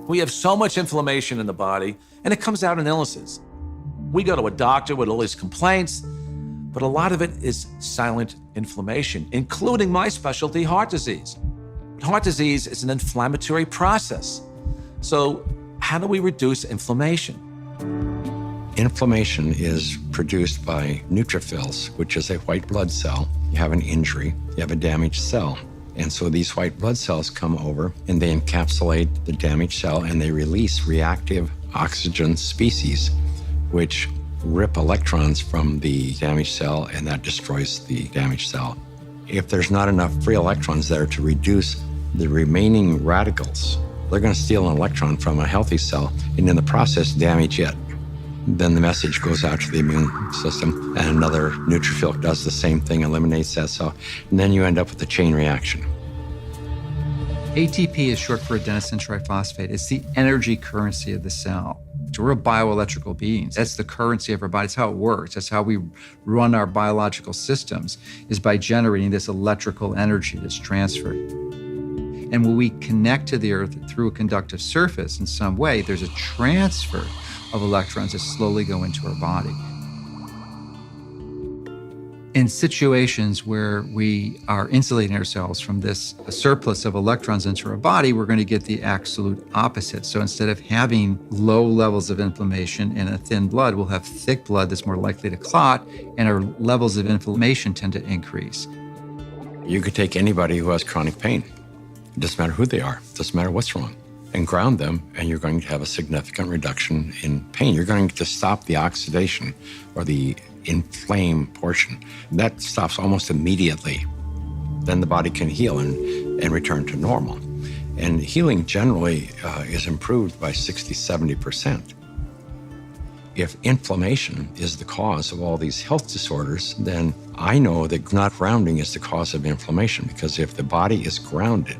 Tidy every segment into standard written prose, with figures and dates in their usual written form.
We have so much inflammation in the body, and it comes out in illnesses. We go to a doctor with all these complaints, but a lot of it is silent inflammation, including my specialty, heart disease. Heart disease is an inflammatory process. So how do we reduce inflammation? Inflammation is produced by neutrophils, which is a white blood cell. You have an injury, you have a damaged cell. And so these white blood cells come over and they encapsulate the damaged cell and they release reactive oxygen species, which rip electrons from the damaged cell, and that destroys the damaged cell. If there's not enough free electrons there to reduce the remaining radicals, they're going to steal an electron from a healthy cell and in the process damage it. Then the message goes out to the immune system and another neutrophil does the same thing, eliminates that cell, and then you end up with a chain reaction. ATP is short for adenosine triphosphate. It's the energy currency of the cell. We're bioelectrical beings. That's the currency of our body. That's how it works. That's how we run our biological systems, is by generating this electrical energy that's transferred. And when we connect to the earth through a conductive surface in some way, there's a transfer of electrons that slowly go into our body. In situations where we are insulating ourselves from this surplus of electrons into our body, we're going to get the absolute opposite. So instead of having low levels of inflammation and a thin blood, we'll have thick blood that's more likely to clot, and our levels of inflammation tend to increase. You could take anybody who has chronic pain. It doesn't matter who they are, it doesn't matter what's wrong, and ground them, and you're going to have a significant reduction in pain. You're going to stop the oxidation or the inflamed portion. That stops almost immediately. Then the body can heal and return to normal. And healing generally is improved by 60–70%. If inflammation is the cause of all these health disorders, then I know that not grounding is the cause of inflammation, because if the body is grounded,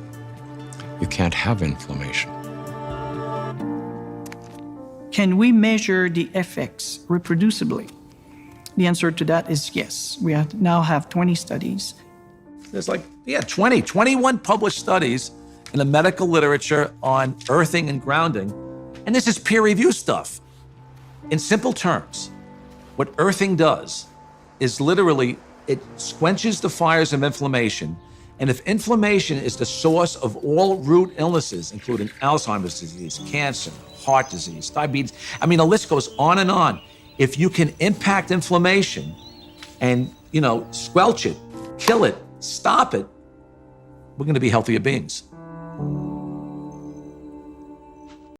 you can't have inflammation. Can we measure the effects reproducibly? The answer to that is yes. We now have 20 studies. There's 21 published studies in the medical literature on earthing and grounding. And this is peer-reviewed stuff. In simple terms, what earthing does is literally, it quenches the fires of inflammation. And if inflammation is the source of all root illnesses, including Alzheimer's disease, cancer, heart disease, diabetes, the list goes on and on. If you can impact inflammation and, squelch it, kill it, stop it, we're going to be healthier beings.